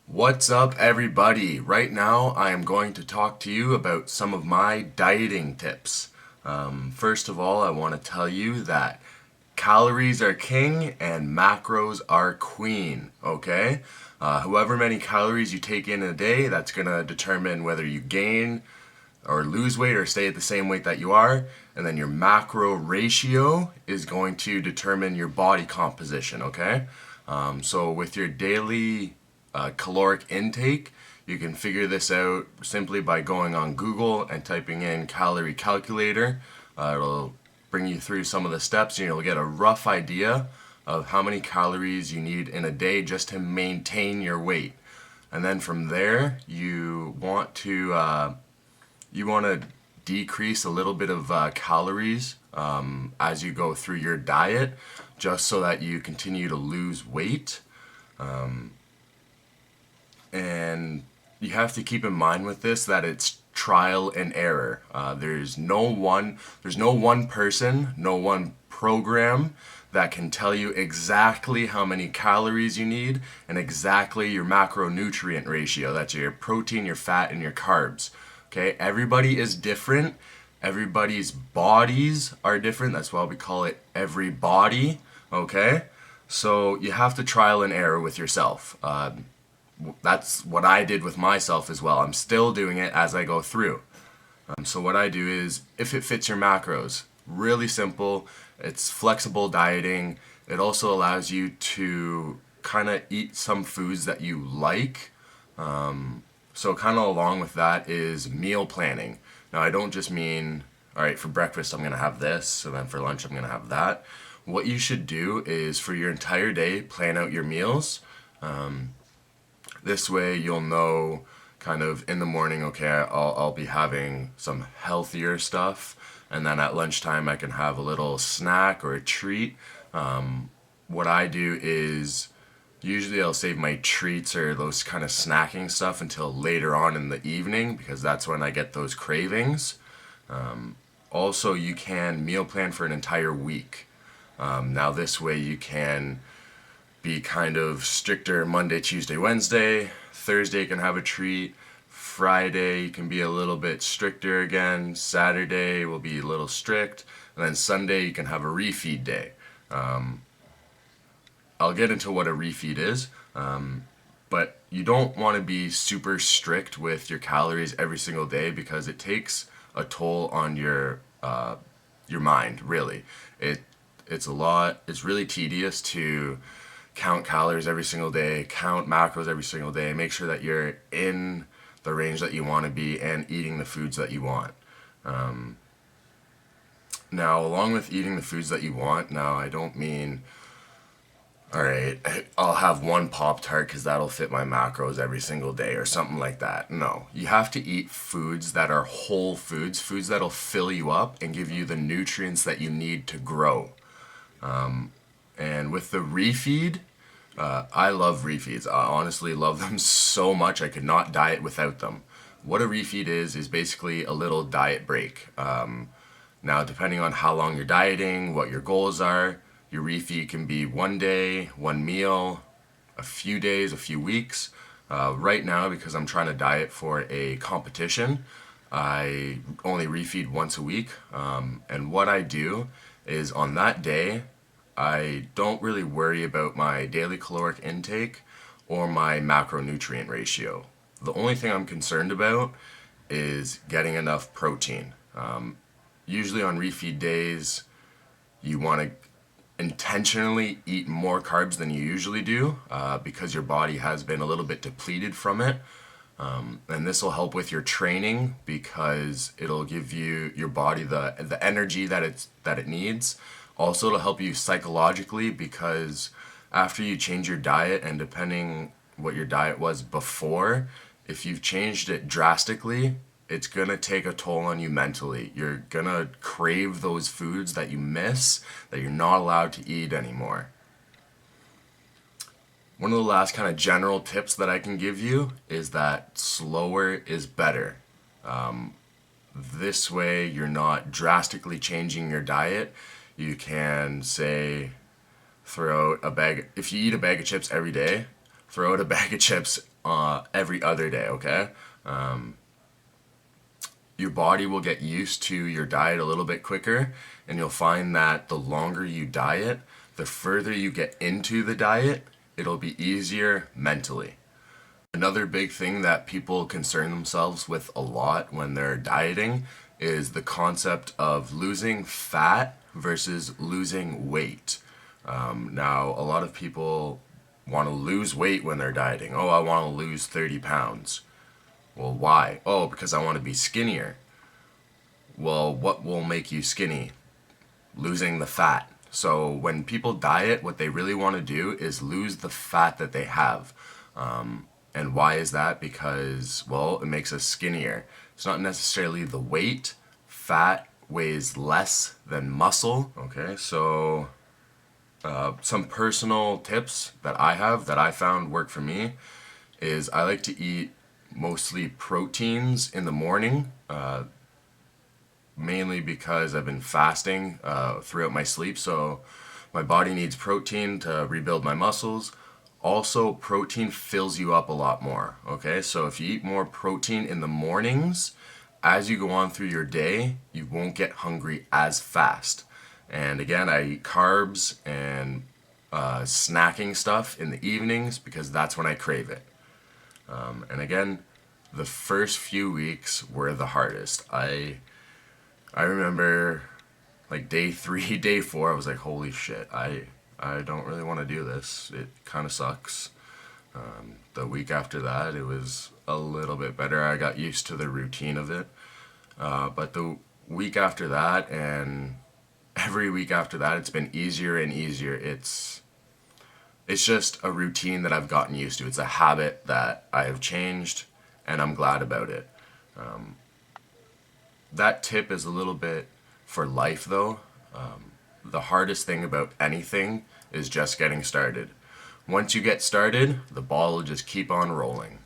What's up, everybody? Right now, I am going to talk to you about some of my dieting tips. First of all, I want to tell you that calories are king and macros are queen, okay? However many calories you take in a day, that's going to determine whether you gain or lose weight or stay at the same weight that you are. And then your macro ratio is going to determine your body composition, okay? So with your daily caloric intake, you can figure this out simply by going on Google and typing in calorie calculator. It'll bring you through some of the steps and you'll get a rough idea of how many calories you need in a day just to maintain your weight. And then from there, you want to decrease a little bit of calories as you go through your diet, just so that you continue to lose weight. And you have to keep in mind with this that it's trial and error. There's no one person, no one program that can tell you exactly how many calories you need and exactly your macronutrient ratio. That's your protein, your fat, and your carbs. Okay, everybody is different. Everybody's bodies are different. That's why we call it every body. Okay, so you have to trial and error with yourself. That's what I did with myself as well. I'm still doing it as I go through. So what I do is, if it fits your macros, really simple. It's flexible dieting. It also allows you to kind of eat some foods that you like. So kind of along with that is meal planning. Now I don't just mean, all right, for breakfast I'm gonna have this, and then for lunch I'm gonna have that. What you should do is for your entire day, plan out your meals. This way you'll know kind of in the morning, okay, I'll be having some healthier stuff, and then at lunchtime I can have a little snack or a treat. What I do is usually I'll save my treats or those kind of snacking stuff until later on in the evening because that's when I get those cravings. Also, you can meal plan for an entire week. Now, this way you can be kind of stricter Monday, Tuesday, Wednesday. Thursday you can have a treat. Friday you can be a little bit stricter again. Saturday will be a little strict. And then Sunday you can have a refeed day. I'll get into what a refeed is, but you don't want to be super strict with your calories every single day because it takes a toll on your mind. Really, it's a lot. It's really tedious to count calories every single day, count macros every single day, make sure that you're in the range that you want to be and eating the foods that you want. Now, along with eating the foods that you want, now I don't mean, all right, I'll have one Pop Tart because that'll fit my macros every single day or something like that. No, you have to eat foods that are whole foods, foods that'll fill you up and give you the nutrients that you need to grow. And with the refeed, I love refeeds. I honestly love them so much I could not diet without them. What a refeed is basically a little diet break. Now, depending on how long you're dieting, what your goals are, your refeed can be one day, one meal, a few days, a few weeks. Right now, because I'm trying to diet for a competition, I only refeed once a week. And what I do is on that day, I don't really worry about my daily caloric intake or my macronutrient ratio. The only thing I'm concerned about is getting enough protein. Usually on refeed days, you want to intentionally eat more carbs than you usually do because your body has been a little bit depleted from it. And this will help with your training because it'll give your body the energy that it needs. Also, it'll help you psychologically because after you change your diet and depending what your diet was before, if you've changed it drastically, it's gonna take a toll on you mentally. You're gonna crave those foods that you miss, that you're not allowed to eat anymore. One of the last kind of general tips that I can give you is that slower is better. This way, you're not drastically changing your diet. You can say, throw out a bag, if you eat a bag of chips every day, throw out a bag of chips every other day, okay? Your body will get used to your diet a little bit quicker, and you'll find that the longer you diet, the further you get into the diet, it'll be easier mentally. Another big thing that people concern themselves with a lot when they're dieting is the concept of losing fat versus losing weight. Now, a lot of people want to lose weight when they're dieting. Oh, I want to lose 30 pounds. Well, why? Oh, because I want to be skinnier. Well, what will make you skinny? Losing the fat. So when people diet, what they really want to do is lose the fat that they have. And why is that? Because, well, it makes us skinnier. It's not necessarily the weight. Fat weighs less than muscle. Okay, so some personal tips that I have that I found work for me is I like to eat mostly proteins in the morning, mainly because I've been fasting throughout my sleep, so my body needs protein to rebuild my muscles. Also, protein fills you up a lot more, okay? So if you eat more protein in the mornings, as you go on through your day, you won't get hungry as fast. And again, I eat carbs and snacking stuff in the evenings because that's when I crave it. And again, the first few weeks were the hardest. I remember like day 3, day 4, I was like, holy shit, I don't really want to do this. It kind of sucks. The week after that, it was a little bit better. I got used to the routine of it. But the week after that, and every week after that, it's been easier and easier. It's just a routine that I've gotten used to. It's a habit that I have changed, and I'm glad about it. That tip is a little bit for life, though. The hardest thing about anything is just getting started. Once you get started, the ball will just keep on rolling.